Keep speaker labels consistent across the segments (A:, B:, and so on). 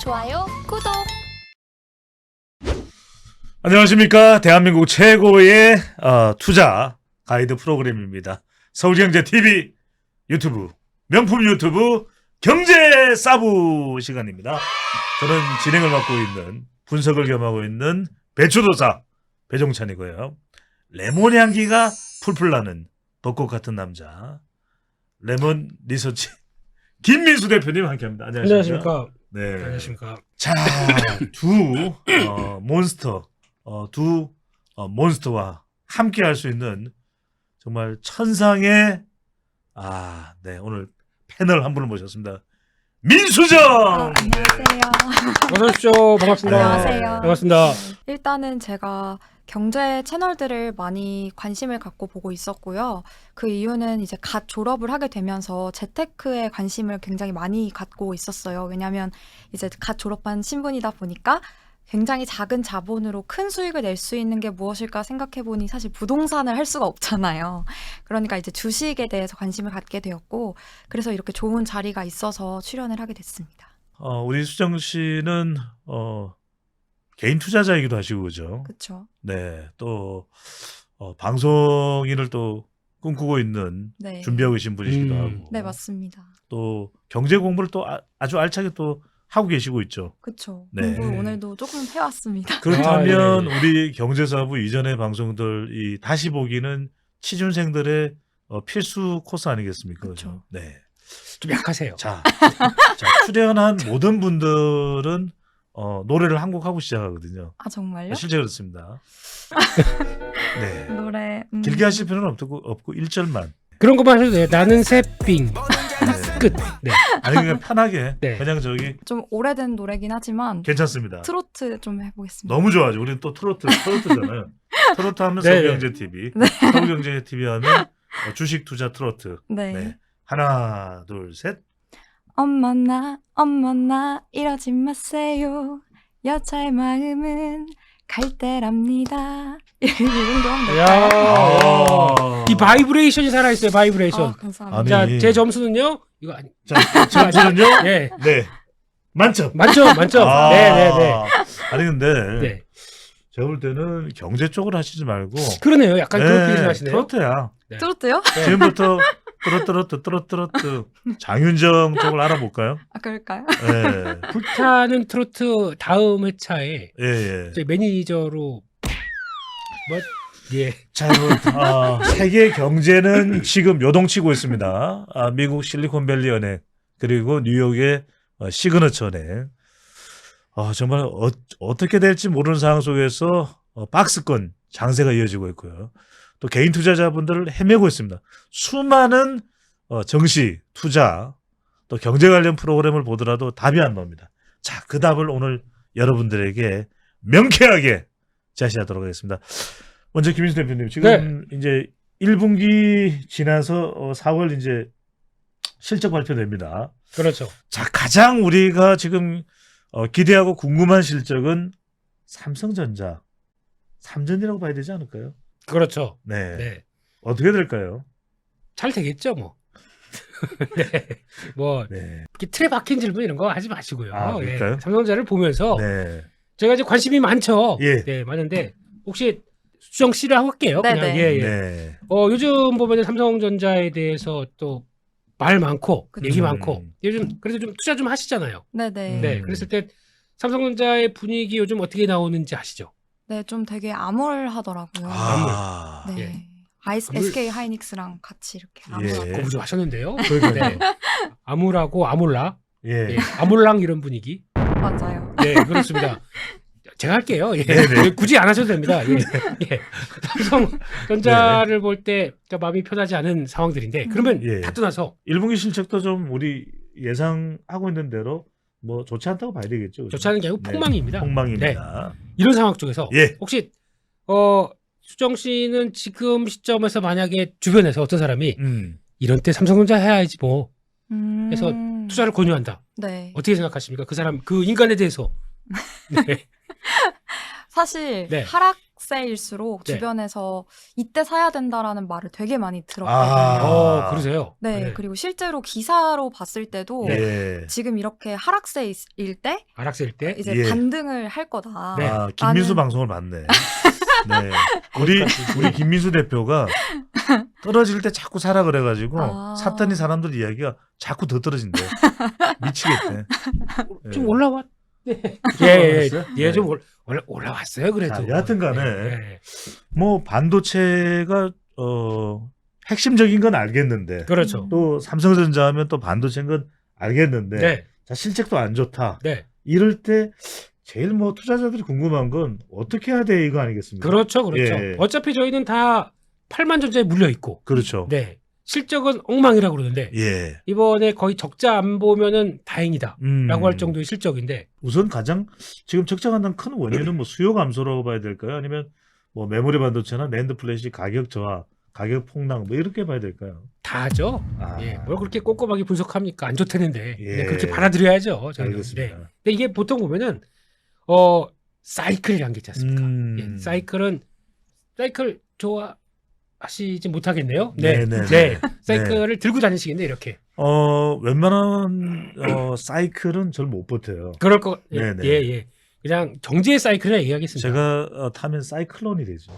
A: 좋아요, 구독.
B: 안녕하십니까. 대한민국 최고의 투자 가이드 프로그램입니다. 서울경제TV 유튜브, 명품 유튜브 경제사부 시간입니다. 저는 진행을 맡고 있는, 분석을 겸하고 있는 배추도사 배종찬이고요. 레몬 향기가 풀풀 나는 벚꽃 같은 남자, 레몬 리서치 김민수 대표님 함께합니다. 안녕하십니까? 네.
C: 안녕하십니까?
B: 자, 두 몬스터와 함께 할 수 있는 정말 천상의 네, 오늘 패널 한 분을 모셨습니다. 민수정.
A: 안녕하세요.
C: 어서 오십시오. 반갑습니다.
A: 안녕하세요.
C: 반갑습니다.
A: 일단은 제가 경제 채널들을 많이 관심을 갖고 보고 있었고요. 그 이유는 이제 갓 졸업을 하게 되면서 재테크에 관심을 굉장히 많이 갖고 있었어요. 왜냐하면 이제 갓 졸업한 신분이다 보니까 굉장히 작은 자본으로 큰 수익을 낼 수 있는 게 무엇일까 생각해보니 사실 부동산을 할 수가 없잖아요. 그러니까 이제 주식에 대해서 관심을 갖게 되었고, 그래서 이렇게 좋은 자리가 있어서 출연을 하게 됐습니다.
B: 우리 수정 씨는 개인 투자자이기도 하시고 그죠?
A: 그렇죠.
B: 네, 또 방송인을 또 꿈꾸고 있는
A: 네.
B: 준비하고 계신 분이시기도 하고.
A: 네, 맞습니다.
B: 또 경제 공부를 또 아주 알차게 또 하고 계시고 있죠.
A: 그렇죠.
B: 네.
A: 공부 오늘도 조금 해왔습니다.
B: 그렇다면
C: 예.
B: 우리 경제사부 이전의 방송들 이 다시 보기는 취준생들의 필수 코스 아니겠습니까?
A: 그쵸.
B: 네.
C: 좀 약하세요.
B: 자, 출연한 모든 분들은 노래를 한 곡 하고 시작하거든요.
A: 아, 정말요?
B: 실제 그렇습니다. 네.
A: 노래
B: 길게 하실 필요는 없고 1절만.
C: 그런 것만 하셔도 돼요. 나는 새삥.
B: 네.
C: 끝. 네.
B: 아니 그냥 편하게
C: 네.
B: 그냥 저기
A: 좀 오래된 노래긴 하지만
B: 괜찮습니다.
A: 트로트 좀 해보겠습니다.
B: 너무 좋아하죠. 우리는 또 트로트잖아요. 트로트 하면
C: 네.
B: 서울경제TV. 서울경제TV 하면 주식 투자 트로트.
A: 네.
B: 네. 하나, 둘, 셋.
A: 어머나 이러지 마세요. 여자의 마음은 갈대랍니다. 이 정도 하면 될까요?
B: 아.
C: 이 바이브레이션이 살아있어요. 바이브레이션.
A: 감사합니다.
B: 아니.
C: 자, 제 점수는요. 이거 아니.
B: 저는요?
C: 네.
B: 네. 만점.
C: 만점. 네.
B: 아니 근데
C: 네.
B: 제가 볼 때는 경제 쪽으로 하시지 말고
C: 그러네요. 약간 그런 필이 하시네요.
B: 트로트야.
C: 네.
A: 트로트요?
C: 네.
B: 지금부터 트로트 장윤정 쪽을 알아볼까요?
A: 아, 그럴까요?
B: 예.
C: 불타는 트로트 다음 회차에
B: 예.
C: 제 매니저로 예.
B: 자, 세계 경제는 지금 요동치고 있습니다. 미국 실리콘밸리 은행 그리고 뉴욕의 시그너처 은행. 정말 어떻게 될지 모르는 상황 속에서 박스권 장세가 이어지고 있고요. 또 개인 투자자분들을 헤매고 있습니다. 수많은 정시, 투자, 또 경제 관련 프로그램을 보더라도 답이 안 나옵니다. 자, 그 답을 오늘 여러분들에게 명쾌하게 제시하도록 하겠습니다. 먼저 김인수 대표님, 지금 이제 1분기 지나서 4월 이제 실적 발표됩니다.
C: 그렇죠.
B: 자, 가장 우리가 지금 기대하고 궁금한 실적은 삼성전자, 삼전이라고 봐야 되지 않을까요?
C: 그렇죠.
B: 네.
C: 네.
B: 어떻게 될까요?
C: 잘 되겠죠, 뭐. 네. 뭐
B: 네.
C: 이렇게 틀에 박힌 질문 이런 거 하지 마시고요.
B: 그럴까요?
C: 예. 삼성전자를 보면서
B: 네.
C: 제가 이제 관심이 많죠.
B: 예.
C: 네, 많은데 혹시 수정 씨를 하고 할게요.
A: 네네.
C: 그냥 예.
B: 네.
C: 요즘 보면 삼성전자에 대해서 또 말 많고
A: 그쵸.
C: 얘기 많고 요즘 그래도 좀 투자 좀 하시잖아요.
A: 네네.
C: 네, 그랬을 때 삼성전자의 분위기 요즘 어떻게 나오는지 아시죠?
A: 네, 좀 되게 암울하더라고요.
B: 아.
A: 네.
C: 예.
A: SK 하이닉스랑 같이 이렇게 암울하고.
B: 예.
C: 공부 좀 하셨는데요. 네. 암울하고 아몰라,
B: 예.
C: 예. 아몰랑 이런 분위기.
A: 맞아요.
C: 네, 그렇습니다. 제가 할게요. 예.
B: 네네.
C: 굳이 안 하셔도 됩니다. 예. 예. 삼성전자를 볼 때 마음이 편하지 않은 상황들인데 그러면
B: 예.
C: 다 떠나서
B: 1분기 실적도 좀 우리 예상하고 있는 대로 뭐 좋지 않다고 봐야 되겠죠. 그죠?
C: 좋지 않은 게 아니고
B: 네.
C: 폭망입니다.
B: 폭망입니다.
C: 이런 상황 쪽에서
B: 예.
C: 혹시 수정 씨는 지금 시점에서 만약에 주변에서 어떤 사람이 이런 때 삼성전자 해야지 뭐 해서 투자를 권유한다.
A: 네.
C: 어떻게 생각하십니까? 그 사람 그 인간에 대해서. 네.
A: 사실
C: 네.
A: 하락세일수록
C: 네.
A: 주변에서 이때 사야 된다라는 말을 되게 많이 들었거든요.
B: 아.
C: 그러세요?
A: 네, 그리고 실제로 기사로 봤을 때도
B: 예.
A: 지금 이렇게 하락세일 때
C: 하락세일 때
A: 이제
B: 예.
A: 반등을 할 거다.
C: 네.
B: 아, 김민수
A: 나는-
B: 방송을 봤네. 네. 우리 김민수 대표가 떨어질 때 자꾸 사라 그래가지고
A: 아.
B: 샀더니 사람들 이야기가 자꾸 더 떨어진대. 미치겠대.
C: 좀
B: 예.
C: 올라왔.
B: 좀 올라왔어요?
C: 예, 좀
B: 네.
C: 올라왔어요. 그래도.
B: 자, 여하튼간에
C: 예.
B: 뭐 반도체가 핵심적인 건 알겠는데
C: 그렇죠.
B: 또 삼성전자 하면 또 반도체인 건 알겠는데
C: 네,
B: 자 실적도 안 좋다.
C: 네,
B: 이럴 때 제일 뭐 투자자들이 궁금한 건 어떻게 해야 돼 이거 아니겠습니까?
C: 그렇죠, 그렇죠.
B: 예.
C: 어차피 저희는 다 8만 전자에 물려 있고,
B: 그렇죠.
C: 네, 실적은 엉망이라고 그러는데
B: 예.
C: 이번에 거의 적자 안 보면은 다행이다라고
B: 음.
C: 할 정도의 실적인데,
B: 우선 가장 지금 적자 간다는 큰 원인은 뭐 수요 감소라고 봐야 될까요? 아니면 뭐 메모리 반도체나 낸드 플래시 가격 저하, 가격 폭락 뭐 이렇게 봐야 될까요?
C: 다죠.
B: 아,
C: 예, 뭘 그렇게 꼼꼼하게 분석합니까? 안 좋다는데
B: 예.
C: 네, 그렇게 받아들여야죠. 저희는.
B: 알겠습니다.
C: 네. 근데 이게 보통 보면은 사이클이란 게 있지 않습니까? 예, 사이클 좋아하시지 못하겠네요. 네,
B: 네네네.
C: 네, 사이클을 들고 다니시겠네 이렇게.
B: 웬만한 사이클은 절 못 버텨요.
C: 그럴 거. 예,
B: 네네.
C: 예, 예. 그냥 정제의 사이클이라 얘기하겠습니다.
B: 제가 타면 사이클론이 되죠.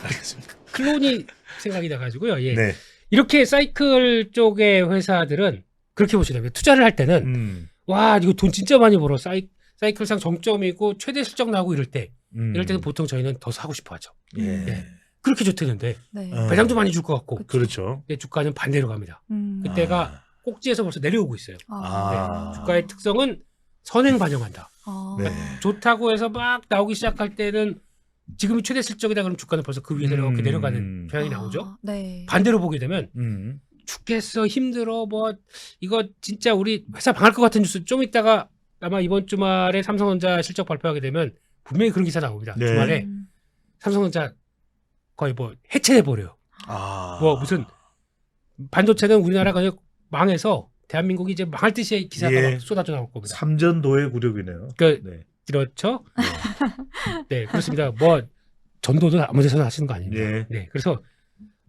B: 알겠습니다.
C: 클론이 생각이 나가지고요. 예.
B: 네.
C: 이렇게 사이클 쪽의 회사들은 그렇게 보시더라고요. 투자를 할 때는 와 이거 돈 진짜 많이 벌어. 사이클상 정점이고 최대 실적 나고 이럴 때는 보통 저희는 더 사고 싶어하죠.
B: 예.
C: 네. 그렇게 좋다는데
A: 네.
C: 배당도 많이 줄 것 같고.
B: 그렇죠.
C: 근데 주가는 반대로 갑니다.
A: 음.
C: 그때가 꼭지에서 벌써 내려오고 있어요.
B: 아.
C: 네. 주가의 특성은 선행 반영한다.
A: 아.
B: 네.
C: 좋다고 해서 막 나오기 시작할 때는 지금이 최대 실적이다 그러면 주가는 벌써 그 위에 이렇게 내려가는 경향이 나오죠.
A: 네.
C: 반대로 보게 되면 죽겠어 힘들어 뭐 이거 진짜 우리 회사 망할 것 같은 뉴스 좀 있다가 아마 이번 주말에 삼성전자 실적 발표하게 되면 분명히 그런 기사 나옵니다.
B: 네.
C: 주말에
A: 음.
C: 삼성전자 거의 뭐 해체돼 버려요.
B: 아.
C: 뭐 무슨 반도체는 우리나라가 그냥 망해서 대한민국이 이제 망할 듯이 기사가
B: 예.
C: 막 쏟아져 나올 겁니다.
B: 삼전도의 굴욕이네요.
C: 그
B: 네.
C: 그렇죠? 네, 그렇습니다. 뭐 전도도 아무 데서나 하시는 거 아닙니다.
B: 예.
C: 네, 그래서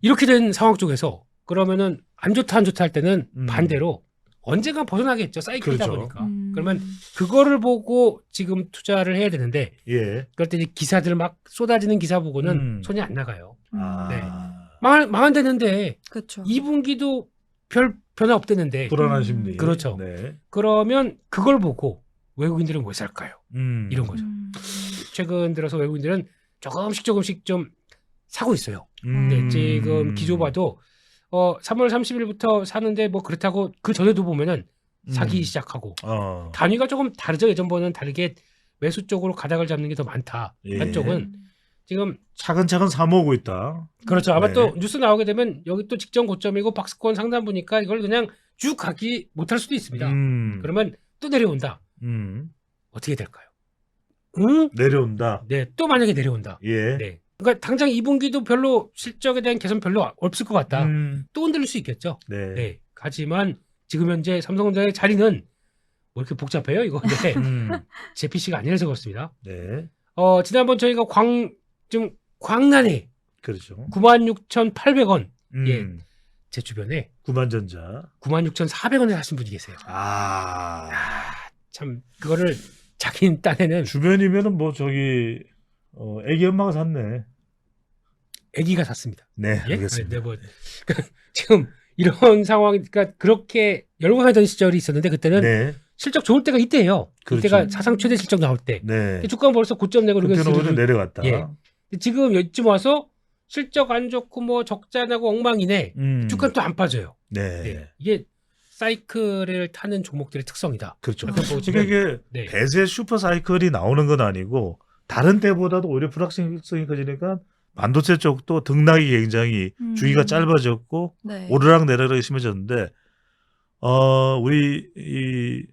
C: 이렇게 된 상황 쪽에서 그러면은 안 좋다 할 때는 반대로 언젠가 벗어나겠죠. 사이클이다
B: 그렇죠.
C: 보니까. 그러면 그거를 보고 지금 투자를 해야 되는데
B: 예.
C: 그럴 때 이제 기사들 막 쏟아지는 기사 보고는 손이 안 나가요.
B: 아.
C: 네. 망한다는데
A: 그렇죠.
C: 2분기도 별 변화 없대는데
B: 불안한 심리.
C: 그렇죠.
B: 네.
C: 그러면 그걸 보고 외국인들은 왜 살까요? 이런 거죠. 최근 들어서 외국인들은 조금씩 좀 사고 있어요. 네, 지금 기조 봐도 3월 30일부터 사는데 뭐 그렇다고 그 전에도 보면은 사기 시작하고 단위가 조금 다르죠. 예전보다는 다르게 매수 쪽으로 가닥을 잡는 게 더 많다.
B: 예.
C: 한쪽은 지금
B: 차근차근 사모으고 있다.
C: 그렇죠. 아마
B: 네.
C: 또 뉴스 나오게 되면 여기 또 직전 고점이고 박스권 상단 보니까 이걸 그냥 쭉 가기 못할 수도 있습니다. 그러면 또 내려온다. 어떻게 될까요? 응?
B: 내려온다.
C: 네, 또 만약에 내려온다.
B: 예.
C: 네. 그러니까 당장 2분기도 별로 실적에 대한 개선 별로 없을 것 같다. 또 흔들릴 수 있겠죠.
B: 네.
C: 네. 하지만 지금 현재 삼성전자의 자리는 뭐 이렇게 복잡해요, 이거. 네. 제 PC가 아니라서 그렇습니다.
B: 네.
C: 지난번 저희가 좀 광란에
B: 그렇죠.
C: 96,800원. 예.
B: 음.
C: 제 주변에
B: 9만전자.
C: 96,400원에 사신 분이 계세요.
B: 아.
C: 참 그거를 자기 딴에는
B: 주변이면은 뭐 저기 애기 엄마가 샀네.
C: 아기가 샀습니다.
B: 네,
C: 예?
B: 알겠습니다.
C: 네, 뭐 지금 이런 상황이니까 그렇게 열광하던 시절이 있었는데 그때는
B: 네.
C: 실적 좋을 때가 이때예요.
B: 그렇죠.
C: 이때가 사상 최대 실적 나올 때.
B: 네.
C: 주가는 벌써 고점 내고
B: 그때는 오히려
C: 이러고
B: 내려갔다.
C: 예. 지금 여기쯤 와서 실적 안 좋고 뭐 적자 나고 엉망이네. 주가는 또 안 빠져요.
B: 네.
C: 네. 이게 사이클을 타는 종목들의 특성이다.
B: 그렇죠.
C: 약간 보시면-
B: 그러니까 이게
C: 네.
B: 대세 슈퍼 사이클이 나오는 건 아니고 다른 때보다도 오히려 불확실성이 커지니까 반도체 쪽도 등락이 굉장히 주기가 짧아졌고
A: 네.
B: 오르락 내리락이 심해졌는데 우리 이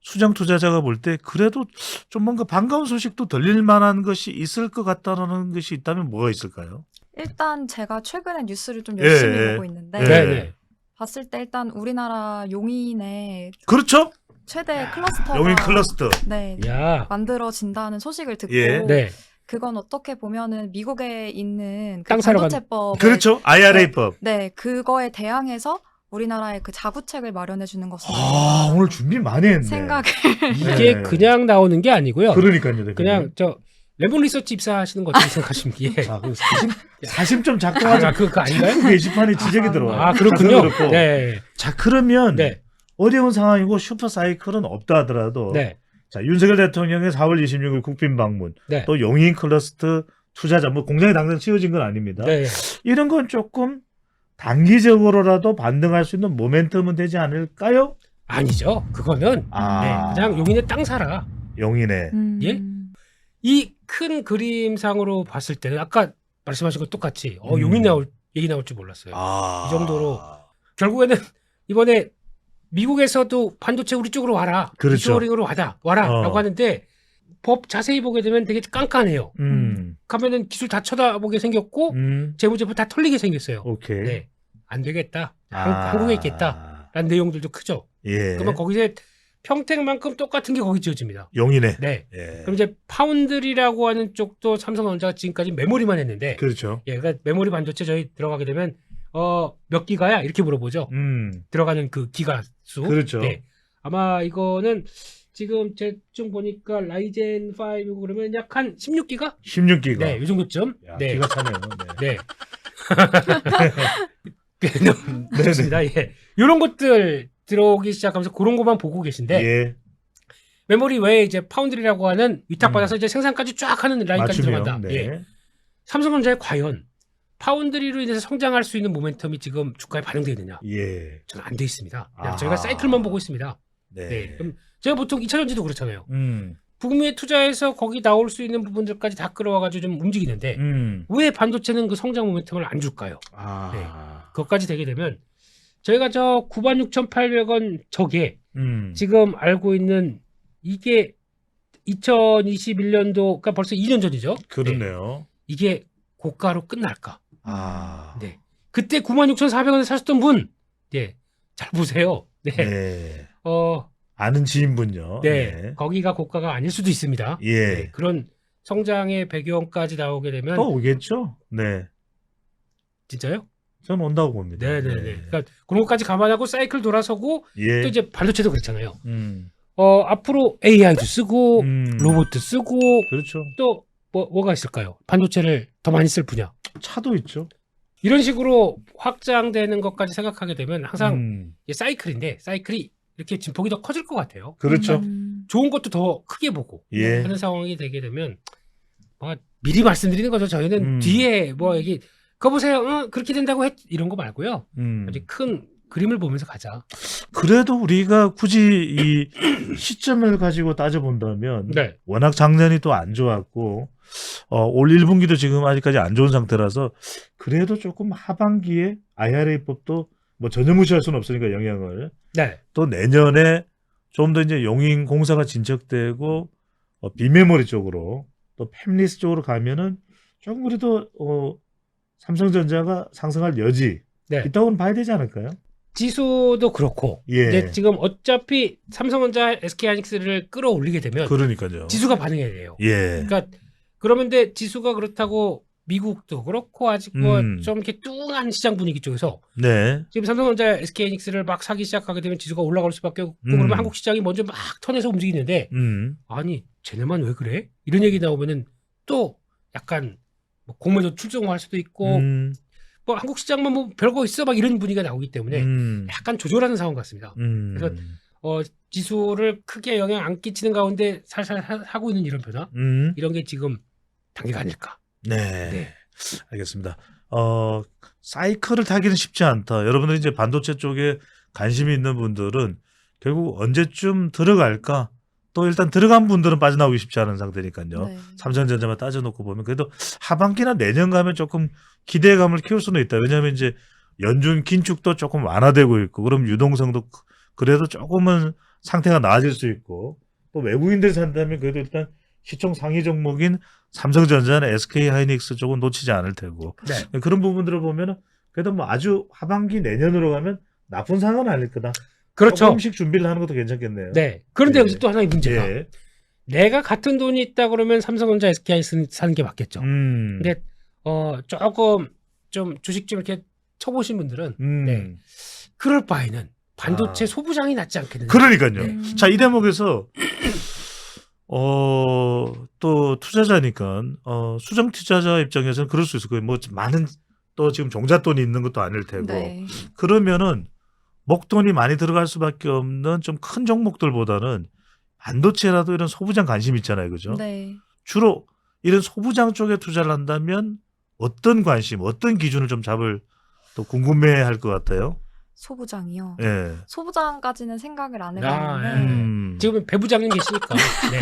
B: 수장 투자자가 볼 때 그래도 좀 뭔가 반가운 소식도 들릴 만한 것이 있을 것 같다는 것이 있다면 뭐가 있을까요?
A: 일단 제가 최근에 뉴스를 좀 열심히
B: 예,
A: 보고 있는데
B: 예.
C: 네, 네.
A: 봤을 때 일단 우리나라 용인의
B: 그렇죠.
A: 최대 클러스터가
B: 용인 클러스터.
A: 네,
C: 야.
A: 만들어진다는 소식을 듣고
B: 예.
C: 네.
A: 그건 어떻게 보면은 미국에 있는 그
C: 땅 사러
A: 반도체법
B: 그렇죠. IRA법.
A: 네, 그거에 대항해서 우리나라에 그 자구책을 마련해 주는 것은
B: 아, 오늘 준비 많이 했네.
A: 생각을
C: 이게
B: 네.
C: 그냥 나오는 게 아니고요.
B: 그러니까요. 대표님.
C: 그냥 저 레몬 리서치 입사하시는 거 어떻게 생각하시면 예.
B: 자, 그 사심점 작동하지
C: 그거 아닌가요?
B: 게시판에 지적이 들어와요.
C: 아 그렇군요.
B: 그렇고.
C: 네.
B: 자, 그러면
C: 네.
B: 어려운 상황이고 슈퍼사이클은 없다 하더라도
C: 네.
B: 자, 윤석열 대통령의 4월 26일 국빈 방문
C: 네.
B: 또 용인 클러스터 투자자 뭐 공장이 당장 치워진 건 아닙니다.
C: 네.
B: 이런 건 조금 단기적으로라도 반등할 수 있는 모멘텀은 되지 않을까요?
C: 아니죠. 그거는
B: 아,
C: 네. 그냥 용인에 땅 사라.
B: 용인에.
C: 예? 이 큰 그림상으로 봤을 때는 아까 말씀하신 것 똑같이 용인 얘기 나올 줄 몰랐어요.
B: 아,
C: 이 정도로. 결국에는 이번에 미국에서도 반도체 우리 쪽으로 와라.
B: 그렇죠.
C: 이슈어링으로 와라.
B: 어.
C: 라고 하는데 법 자세히 보게 되면 되게 깐깐해요. 가면은 기술 다 쳐다보게 생겼고 재무제표 다 털리게 생겼어요.
B: 오케이.
C: 네. 안 되겠다.
B: 아.
C: 한국에 있겠다. 라는 내용들도 크죠.
B: 예.
C: 그러면 거기서 평택만큼 똑같은 게 거기 지어집니다.
B: 용인에.
C: 네.
B: 예.
C: 그럼 이제 파운드리라고 하는 쪽도 삼성전자가 지금까지 메모리만 했는데
B: 그렇죠.
C: 예, 그러니까 메모리 반도체 저희 들어가게 되면 몇 기가야? 이렇게 물어보죠. 들어가는 그 기가 수.
B: 그렇죠.
C: 네. 아마 이거는 지금 대충 보니까 라이젠 5 그러면 약 한 16기가?
B: 16기가.
C: 네, 이 정도쯤.
B: 야,
C: 네.
B: 기가 차네요. 네.
C: 네. 좋습니다. 예. 이런 것들 들어오기 시작하면서 그런 것만 보고 계신데
B: 예.
C: 메모리 외에 이제 파운드리라고 하는 위탁받아서 이제 생산까지 쫙 하는 라인까지
B: 맞춤형.
C: 들어간다.
B: 네.
C: 예. 삼성전자에 과연 파운드리로 인해서 성장할 수 있는 모멘텀이 지금 주가에 반영되어 있느냐?
B: 예.
C: 저는 안 돼 있습니다. 그냥
B: 아.
C: 저희가 사이클만 보고 있습니다.
B: 네.
C: 네. 그럼 제가 보통 2차전지도 그렇잖아요.
B: 음.
C: 북미에 투자해서 거기 나올 수 있는 부분들까지 다 끌어와가지고 좀 움직이는데 왜 반도체는 그 성장 모멘텀을 안 줄까요?
B: 아.
C: 그것까지 되게 되면 저희가 저 96,800원 저게
B: 음.
C: 지금 알고 있는 이게 2021년도 그러니까 벌써 2년 전이죠. 네.
B: 그렇네요.
C: 이게 고가로 끝날까?
B: 아.
C: 네. 그때 96,400원에 사셨던 분, 네, 잘 보세요. 네,
B: 네.
C: 아는
B: 지인분요.
C: 네, 거기가 고가가 아닐 수도 있습니다.
B: 예.
C: 네, 그런 성장의 배경까지 나오게 되면
B: 또 오겠죠? 네.
C: 진짜요?
B: 저는 온다고 봅니다.
C: 네네네. 그러니까 그런 것까지 감안하고 사이클 돌아서고
B: 예.
C: 또 이제 반도체도 그렇잖아요.
B: 음.
C: 앞으로 AI도 쓰고
B: 음.
C: 로봇도 쓰고
B: 그렇죠.
C: 또 뭐가 있을까요? 반도체를 더 많이 쓸 분야.
B: 차도 있죠.
C: 이런 식으로 확장되는 것까지 생각하게 되면 항상 이게 사이클인데 사이클이 이렇게 진폭이 더 커질 것 같아요.
B: 그렇죠.
C: 좋은 것도 더 크게 보고
B: 예.
C: 하는 상황이 되게 되면 미리 말씀드리는 거죠. 저희는 뒤에 뭐 얘기 그거 보세요. 그렇게 된다고 이런 거 말고요. 아주 큰 그림을 보면서 가자.
B: 그래도 우리가 굳이 이 시점을 가지고 따져본다면
C: 네.
B: 워낙 작년이 또 안 좋았고 올 1분기도 지금 아직까지 안 좋은 상태라서 그래도 조금 하반기에 IRA법도 뭐 전혀 무시할 수는 없으니까 영향을
C: 네.
B: 또 내년에 좀 더 이제 용인 공사가 진척되고 비메모리 쪽으로 또 팹리스 쪽으로 가면은 조금 그래도 삼성전자가 상승할 여지
C: 네.
B: 있다고는 봐야 되지 않을까요?
C: 지수도 그렇고
B: 예.
C: 이제 지금 어차피 삼성전자 SK하이닉스를 끌어올리게 되면
B: 그러니까요.
C: 지수가 반응해야 돼요.
B: 예.
C: 그러니까 그러는데 지수가 그렇다고 미국도 그렇고 아직 뭐 좀 이렇게 뚱한 시장 분위기 쪽에서
B: 네.
C: 지금 삼성전자 SK하이닉스를 막 사기 시작하게 되면 지수가 올라갈 수밖에 없고 그러면 한국 시장이 먼저 막 턴해서 움직이는데 아니 쟤네만 왜 그래? 이런 얘기 나오면은 또 약간 뭐 공매도 출정할 수도 있고 뭐 한국 시장만 뭐 별거 있어 막 이런 분위기가 나오기 때문에 약간 조절하는 상황 같습니다. 그래서 지수를 크게 영향 안 끼치는 가운데 살살 하고 있는 이런 변화 이런 게 지금 단계가 아닐까.
B: 네.
C: 네.
B: 알겠습니다. 사이클을 타기는 쉽지 않다. 여러분들이 이제 반도체 쪽에 관심이 있는 분들은 결국 언제쯤 들어갈까? 또 일단 들어간 분들은 빠져나오기 쉽지 않은 상태니까요.
A: 네.
B: 삼성전자만 따져놓고 보면 그래도 하반기나 내년 가면 조금 기대감을 키울 수는 있다. 왜냐하면 이제 연준 긴축도 조금 완화되고 있고 그럼 유동성도 그래도 조금은 상태가 나아질 수 있고 또 외국인들이 산다면 그래도 일단 시총 상위 종목인 삼성전자나 SK하이닉스 쪽은 놓치지 않을 테고
C: 네.
B: 그런 부분들을 보면 그래도 뭐 아주 하반기 내년으로 가면 나쁜 상황은 아닐 거다.
C: 그렇죠.
B: 조금씩 준비를 하는 것도 괜찮겠네요.
C: 네. 그런데
B: 네.
C: 여기서 또 하나의 문제가
B: 예.
C: 내가 같은 돈이 있다 그러면 삼성전자, SK 사는 게 맞겠죠. 근데 조금 좀 주식 좀 이렇게 쳐보신 분들은 네, 그럴 바에는 반도체 소부장이 낫지 않겠느냐.
B: 그러니까요. 자, 이 대목에서 또 투자자니까 수정 투자자 입장에서는 그럴 수 있을 거예요. 뭐 많은 또 지금 종잣돈이 있는 것도 아닐 테고.
A: 네.
B: 그러면은 목돈이 많이 들어갈 수밖에 없는 좀 큰 종목들보다는 반도체라도 이런 소부장 관심 있잖아요. 그죠?
A: 네.
B: 주로 이런 소부장 쪽에 투자를 한다면 어떤 관심, 어떤 기준을 좀 잡을 또 궁금해할 것 같아요.
A: 소부장이요.
B: 예.
A: 소부장까지는 생각을 안
C: 아,
A: 해봤는데
C: 지금 배 부장님 계시니까. 네.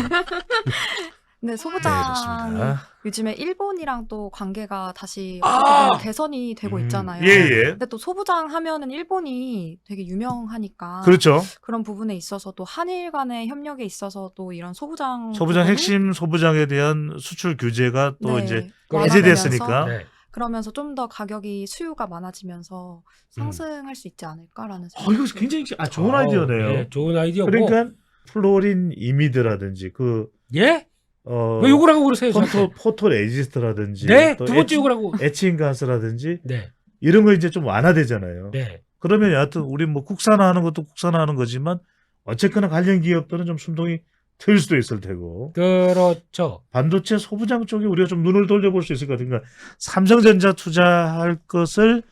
A: 근데
B: 네,
A: 소부장이
B: 좋습니다.
A: 요즘에 일본이랑 또 관계가 다시 어떻게 보면 개선이 되고 있잖아요.
B: 예, 예.
A: 근데 또 소부장 하면은 일본이 되게 유명하니까
B: 그렇죠.
A: 그런 부분에 있어서 또 한일 간의 협력에 있어서 또 이런 소부장
B: 소부장
A: 부분이
B: 핵심 소부장에 대한 수출 규제가 또
A: 네,
B: 이제
A: 완화되면서
B: 해제됐으니까.
C: 네.
A: 그러면서 좀 더 가격이 수요가 많아지면서 상승할 수 있지 않을까라는 생각.
B: 이거 굉장히 좋은 아이디어네요.
C: 네, 좋은 아이디어고.
B: 그러니까 플로린 이미드라든지
C: 예? 왜 욕을 하고 그러세요?
B: 포토 레지스트라든지
C: 네,
B: 또
C: 두 번째 욕을 하고.
B: 에칭 가스라든지
C: 네,
B: 이런 거 이제 좀 완화되잖아요.
C: 네.
B: 그러면 여하튼 우리 뭐 국산화하는 것도 국산화하는 거지만 어쨌거나 관련 기업들은 좀 숨통이 트일 수도 있을 테고
C: 그렇죠.
B: 반도체 소부장 쪽에 우리가 좀 눈을 돌려볼 수 있을 것 같으니까 삼성전자 투자할 것을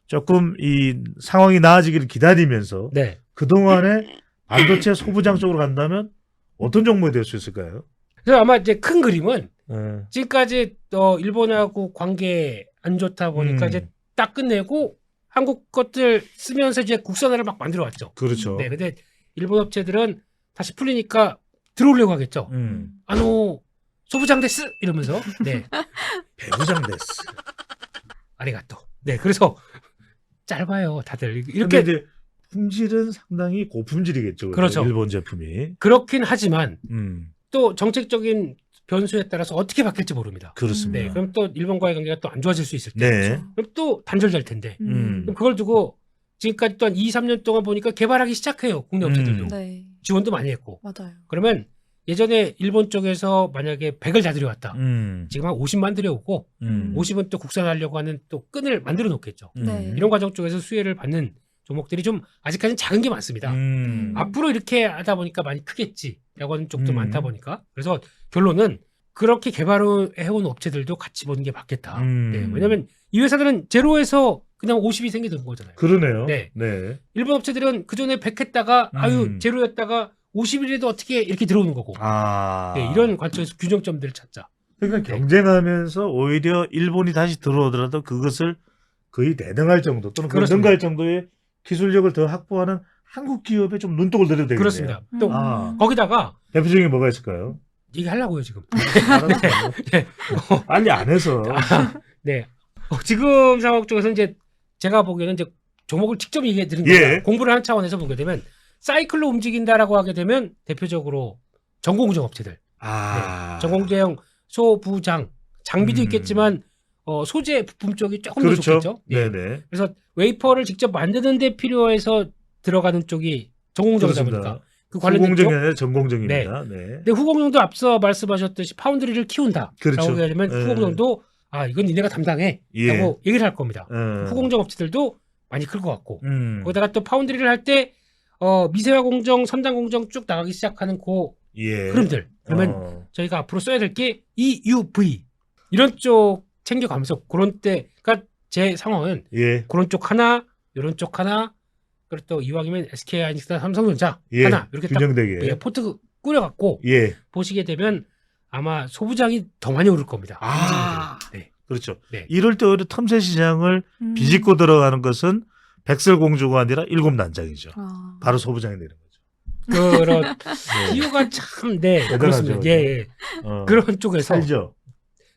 B: 조금 이 상황이 나아지기를 기다리면서
C: 네.
B: 그동안에 반도체 소부장 쪽으로 간다면 어떤 종목이 될 수 있을까요?
C: 그래서 아마 이제 큰 그림은
B: 예.
C: 지금까지 일본하고 관계 안 좋다 보니까 이제 딱 끝내고 한국 것들 쓰면서 이제 국산화를 막 만들어 왔죠.
B: 그렇죠.
C: 네, 근데 일본 업체들은 다시 풀리니까 들어오려고 하겠죠. 소부장 데스 이러면서 네,
B: 배부장 됐어.
C: 아리가또. 네, 그래서 짧아요, 다들
B: 근데
C: 이렇게
B: 이제 품질은 상당히 고품질이겠죠.
C: 그렇죠.
B: 일본 제품이.
C: 그렇긴 하지만
B: 음,
C: 또 정책적인 변수에 따라서 어떻게 바뀔지 모릅니다.
B: 그렇습니다.
C: 네, 그럼 또 일본과의 관계가 또 안 좋아질 수 있을 때,
B: 네.
C: 그럼 또 단절될 텐데,
B: 음.
C: 그럼 그걸 두고 지금까지 또 한 2, 3년 동안 보니까 개발하기 시작해요. 국내 업체들도
A: 네,
C: 지원도 많이 했고.
A: 맞아요.
C: 그러면 예전에 일본 쪽에서 만약에 100을 다 들여왔다. 지금 한 50만 들여오고 50은 또 국산하려고 하는 또 끈을 만들어 놓겠죠.
A: 네.
C: 이런 과정 쪽에서 수혜를 받는 종목들이 좀 아직까지는 작은 게 많습니다. 앞으로 이렇게 하다 보니까 많이 크겠지라고 하는 쪽도 많다 보니까 그래서 결론은 그렇게 개발해온 업체들도 같이 보는 게 맞겠다. 네, 왜냐하면 이 회사들은 제로에서 그냥 50이 생기는 거잖아요.
B: 그러네요.
C: 네.
B: 네.
C: 일본 업체들은 그 전에 100 했다가 제로였다가 50이라도 어떻게 이렇게 들어오는 거고.
B: 아.
C: 네, 이런 관점에서 균형점들을 찾자.
B: 그러니까 경쟁하면서 오히려 일본이 다시 들어오더라도 그것을 거의 대등할 정도 또는
C: 그렇습니다.
B: 능가할 정도의 기술력을 더 확보하는 한국 기업에 좀 눈독을 들여야 되겠네요.
C: 그렇습니다. 또
B: 아.
C: 거기다가
B: 대표적인 게 뭐가 있을까요?
C: 얘기하려고요 지금.
B: 알았어요.
C: 네.
B: 빨리 안 해서.
C: 네. 지금 상황 쪽에서 이제 제가 보기에는 이제 종목을 직접 얘기해 드린 거예요.
B: 예.
C: 공부를 한 차원에서 보게 되면 사이클로 움직인다라고 하게 되면 대표적으로 전공정 업체들,
B: 아.
C: 전공제형 소부장, 장비도 있겠지만 소재 부품 쪽이 조금
B: 그렇죠.
C: 더 좋겠죠. 예.
B: 네네.
C: 그래서 웨이퍼를 직접 만드는 데 필요해서 들어가는 쪽이 전공정이다
B: 그렇습니다.
C: 보니까 그 관련된 쪽.
B: 후공정이 아니라 전공정입니다. 네.
C: 근데 후공정도 앞서 말씀하셨듯이 파운드리를 키운다.
B: 그렇죠.
C: 라고 하게 되면
B: 예.
C: 후공정도 이건 니네가 담당해.
B: 예.
C: 라고 얘기를 할 겁니다.
B: 어.
C: 후공정 업체들도 많이 클 것 같고 거기다가 또 파운드리를 할 때 미세화 공정, 선단 공정 쭉 나가기 시작하는 그
B: 예.
C: 흐름들. 그러면 저희가 앞으로 써야 될 게 EUV 이런 쪽 챙겨가면서 그런 때, 그러니까 제 상황은
B: 예.
C: 그런 쪽 하나, 이런 쪽 하나, 그리고 또 이왕이면 SK 하이닉스나 삼성전자
B: 예.
C: 하나 이렇게 딱
B: 균형되게.
C: 포트 꾸려갖고
B: 예.
C: 보시게 되면 아마 소부장이 더 많이 오를 겁니다.
B: 아.
C: 네.
B: 그렇죠.
C: 네.
B: 이럴 때 오히려 틈새 시장을 비집고 들어가는 것은 백설공주가 아니라 일곱 난장이죠. 바로 소부장이 되는 거죠.
C: 그런
B: 네.
C: 이유가 참 그렇습니다.
B: 대단하죠.
C: 예, 예. 그런 쪽에서
B: 살죠.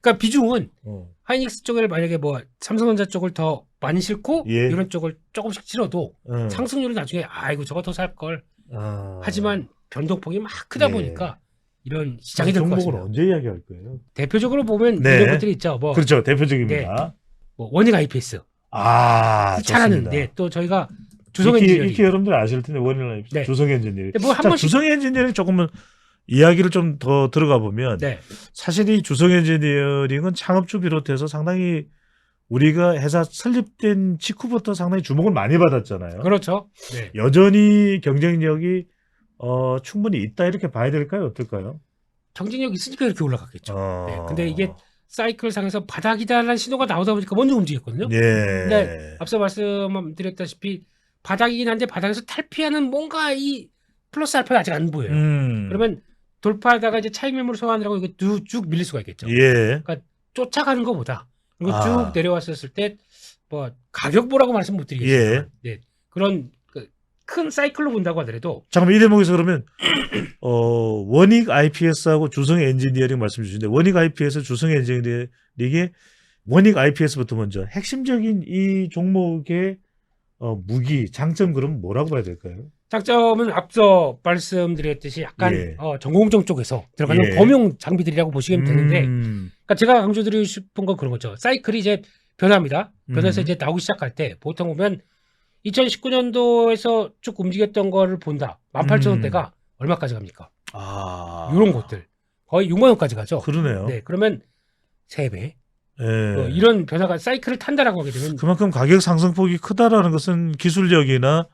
C: 그러니까 비중은
B: 어.
C: 하이닉스 쪽을 만약에 뭐 삼성전자 쪽을 더 많이 싣고
B: 예.
C: 이런 쪽을 조금씩 실어도
B: 어.
C: 상승률이 나중에 이거 저거 더 살 걸.
B: 아.
C: 하지만 변동폭이 막 크다
B: 예.
C: 보니까 이런 시장이 될 것
B: 종목을
C: 같습니다.
B: 언제 이야기할 거예요?
C: 대표적으로 보면
B: 네.
C: 이런 것들이 있죠. 뭐,
B: 그렇죠. 대표적입니다.
C: 뭐 원익 IPS
B: 아,
C: 잘하는.
B: 좋습니다.
C: 네, 또 저희가 주성 엔지니어링.
B: 이렇게 여러분들 아실 텐데 원인라이프
C: 네.
B: 주성 엔지니어링.
C: 뭐 한
B: 자,
C: 번씩
B: 주성 엔지니어링 조금은 이야기를 좀 더 들어가 보면
C: 네.
B: 사실 이 주성 엔지니어링은 창업주 비롯해서 상당히 우리가 회사 설립된 직후부터 상당히 주목을 많이 받았잖아요.
C: 그렇죠. 네.
B: 여전히 경쟁력이 충분히 있다 이렇게 봐야 될까요? 어떨까요?
C: 경쟁력 있으니까 이렇게 올라갔겠죠.
B: 어.
C: 네. 근데 이게 사이클 상에서 바닥이다라는 신호가 나오다 보니까 먼저 움직였거든요.
B: 예.
C: 근데 앞서 말씀드렸다시피 바닥이긴 한데 바닥에서 탈피하는 뭔가 이 플러스 알파가 아직 안 보여요. 그러면 돌파하다가 이제 차익 매물을 소화하느라고 이게 쭉 밀릴 수가 있겠죠.
B: 예.
C: 쫓아가는 것보다 그리고
B: 아.
C: 쭉 내려왔었을 때 뭐 가격 보라고 말씀 못 드리겠지만 네. 그런 큰 사이클로 본다고 하더라도
B: 잠깐만 이 대목에서 그러면 원익 IPS하고 주성 엔지니어링 말씀 주시는데 원익 IPS, 주성 엔지니어링의 원익 IPS부터 먼저 핵심적인 이 종목의 무기, 장점 그럼 뭐라고 봐야 될까요?
C: 장점은 앞서 말씀드렸듯이 약간
B: 예.
C: 전공정 쪽에서 들어가는
B: 예.
C: 범용 장비들이라고 보시면 되는데 그러니까 제가 강조드리고 싶은 건 그런 거죠. 사이클이 이제 변합니다. 변해서 이제 나오기 시작할 때 보통 보면 2019년도에서 쭉 움직였던 거를 본다. 18,000원대가 얼마까지 갑니까? 이런 것들 거의 6만 원까지 가죠.
B: 그러네요.
C: 네, 그러면 3배
B: 예.
C: 이런 변화가 사이클을 탄다라고 하게 되면
B: 그만큼 가격 상승폭이 크다라는 것은 기술력이나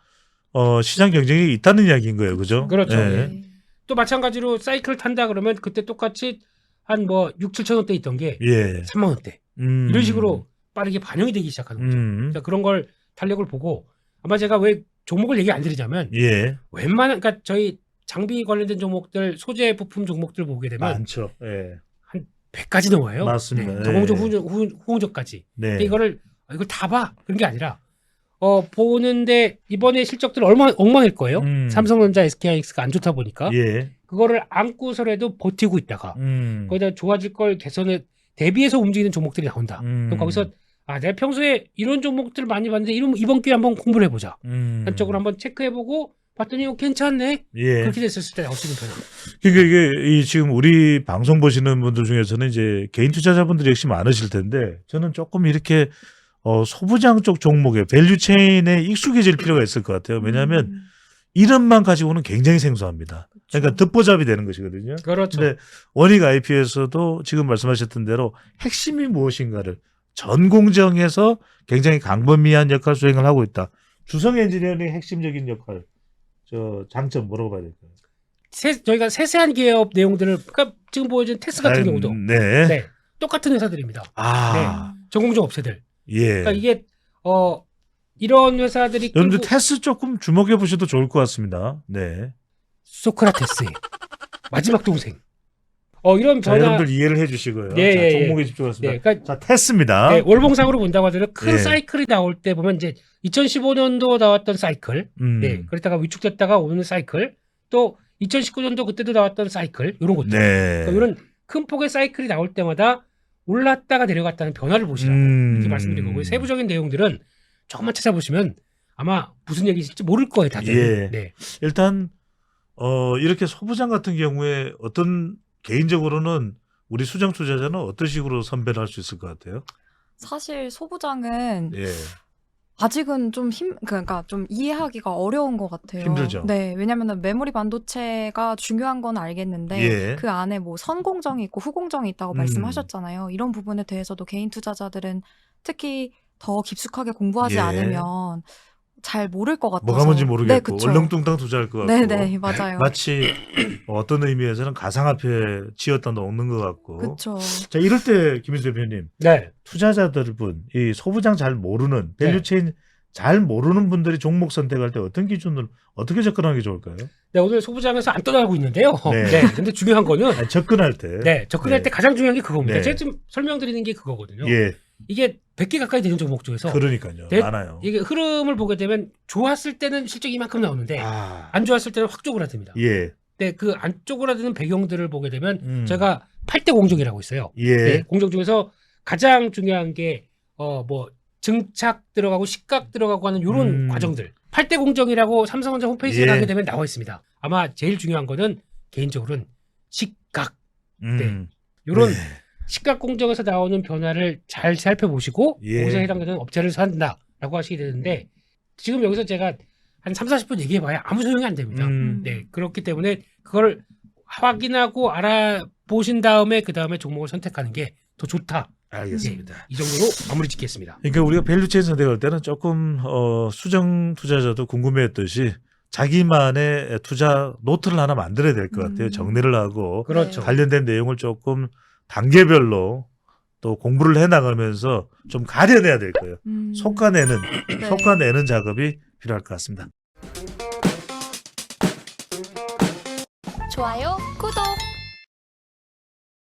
B: 시장 경쟁력이 있다는 이야기인 거예요, 그죠?
C: 그렇죠.
B: 예.
A: 네.
C: 또 마찬가지로 사이클을 탄다 그러면 그때 똑같이 한 뭐 6, 7천 원대 있던 게
B: 예.
C: 3만 원대 이런 식으로 빠르게 반영이 되기 시작하는 거죠. 자, 그런 걸 탄력을 보고 아마 제가 왜 종목을 얘기 안 드리자면
B: 예.
C: 웬만한 그러니까 저희 장비 관련된 종목들 소재 부품 종목들 보게 되면
B: 많죠. 예.
C: 100까지 넘어요.
B: 맞습니다.
C: 네,
B: 예.
C: 저공정 후공정까지.
B: 네.
C: 근데 이걸 다 봐. 그런 게 아니라 보는데 이번에 실적들 얼마 엉망일 거예요. 삼성전자, SK하이닉스가 안 좋다 보니까
B: 예.
C: 그거를 안고서라도 버티고 있다가 거기다 좋아질 걸 개선에 대비해서 움직이는 종목들이 나온다. 그럼 거기서 내가 평소에 이런 종목들 많이 봤는데 이번 기회에 한번 공부를 해보자. 한쪽으로 한번 체크해보고 봤더니 괜찮네.
B: 예.
C: 그렇게 됐었을 때 나올 수 있는 변화.
B: 그러니까 이게 지금 우리 방송 보시는 분들 중에서는 이제 개인 투자자분들이 역시 많으실 텐데 저는 조금 이렇게 소부장 쪽 종목의 밸류 체인에 익숙해질 필요가 있을 것 같아요. 왜냐하면 이름만 가지고는 굉장히 생소합니다. 그러니까 듣보잡이 되는 것이거든요.
C: 그렇죠.
B: 근데 원익 IP에서도 지금 말씀하셨던 대로 핵심이 무엇인가를 전 공정에서 굉장히 강범위한 역할 수행을 하고 있다. 주성 엔지니어링의 핵심적인 역할, 장점 뭐라고 봐야 될까요?
C: 저희가 세세한 기업 내용들을 그러니까 지금 보여준 텍스 같은 경우도
B: 네.
C: 똑같은 회사들입니다. 전공정 업체들.
B: 예.
C: 그러니까 이게 이런 회사들이
B: 여러분들 테스 조금 주목해 보셔도 좋을 것 같습니다. 네.
C: 소크라테스의 마지막 동생. 이런
B: 자,
C: 변화.
B: 여러분들 이해를 해주시고요.
C: 예,
B: 자,
C: 예,
B: 종목에 집중하겠습니다.
C: 네, 그러니까
B: 자, 테스입니다.
C: 네, 월봉상으로 본다고 하더라도 큰
B: 예.
C: 사이클이 나올 때 보면 이제 2015년도 나왔던 사이클, 네, 그랬다가 위축됐다가 오는 사이클, 또 2019년도 그때도 나왔던 사이클, 이런 것들.
B: 네.
C: 그러니까 이런 큰 폭의 사이클이 나올 때마다 올랐다가 내려갔다는 변화를 보시라고 이렇게 말씀드린 거고요. 세부적인 내용들은 조금만 찾아보시면 아마 무슨 얘기일지 모를 거예요, 다들.
B: 예.
C: 네.
B: 일단 이렇게 소부장 같은 경우에 어떤 개인적으로는 우리 수장 투자자는 어떤 식으로 선별할 수 있을 것 같아요?
A: 사실 소부장은
B: 예.
A: 아직은 좀 그러니까 좀 이해하기가 어려운 것 같아요.
B: 힘들죠.
A: 네, 왜냐면은 메모리 반도체가 중요한 건 알겠는데
B: 예.
A: 그 안에 뭐 선공정이 있고 후공정이 있다고 말씀하셨잖아요. 이런 부분에 대해서도 개인 투자자들은 특히 더 깊숙하게 공부하지
B: 예.
A: 않으면 잘 모를 것 같아서.
B: 뭐가 뭔지 모르겠고
A: 네, 그쵸.
B: 얼렁뚱땅 투자할 것 같고
A: 네네, 맞아요.
B: 마치 어떤 의미에서는 가상화폐 지었다 놓는 것 같고
A: 그렇죠.
B: 자 이럴 때 김인수 대표님
C: 네.
B: 투자자들분 이 소부장 잘 모르는 밸류체인 잘 모르는 분들이 종목 선택할 때 어떤 기준으로 어떻게 접근하는 게 좋을까요?
C: 네, 오늘 소부장에서 안 떠나고 있는데요.
B: 네.
C: 네. 근데 중요한 거는
B: 아니, 접근할 때
C: 네, 접근할
B: 네.
C: 때 가장 중요한 게 그겁니다.
B: 네.
C: 제가 지금 설명드리는 게 그거거든요.
B: 예
C: 이게 100개 가까이 되는 종목 중에서
B: 그러니까요
C: 네,
B: 많아요.
C: 이게 흐름을 보게 되면 좋았을 때는 실적이 이만큼 나오는데
B: 아,
C: 안 좋았을 때는 확 쪼그라듭니다.
B: 예.
C: 근데 그 안 쪼그라드는 배경들을 보게 되면 제가 8대 공정이라고 있어요.
B: 예.
C: 네, 공정 중에서 가장 중요한 게 뭐 증착 들어가고 식각 들어가고 하는 이런 과정들. 8대 공정이라고 삼성전자 홈페이지에
B: 예.
C: 가게 되면 나와 있습니다. 아마 제일 중요한 거는 개인적으로는 식각. 네. 이런
B: 네.
C: 식각 공정에서 나오는 변화를 잘 살펴보시고
B: 예.
C: 거기서 해당되는 업체를 산다라고 하시게 되는데 지금 여기서 제가 한 3, 40분 얘기해봐야 아무 소용이 안 됩니다. 네, 그렇기 때문에 그걸 확인하고 알아보신 다음에 그 다음에 종목을 선택하는 게 더 좋다.
B: 알겠습니다.
C: 이 정도로 마무리 짓겠습니다.
B: 그러니까 우리가 밸류체인 선택할 때는 조금 수정 투자자도 궁금해했듯이 자기만의 투자 노트를 하나 만들어야 될 것 같아요. 정리를 하고
C: 그렇죠.
B: 관련된 내용을 조금 단계별로 또 공부를 해나가면서 좀 가려내야 될 거예요. 속아내는
A: 네.
B: 속아내는 작업이 필요할 것 같습니다.
D: 좋아요, 구독.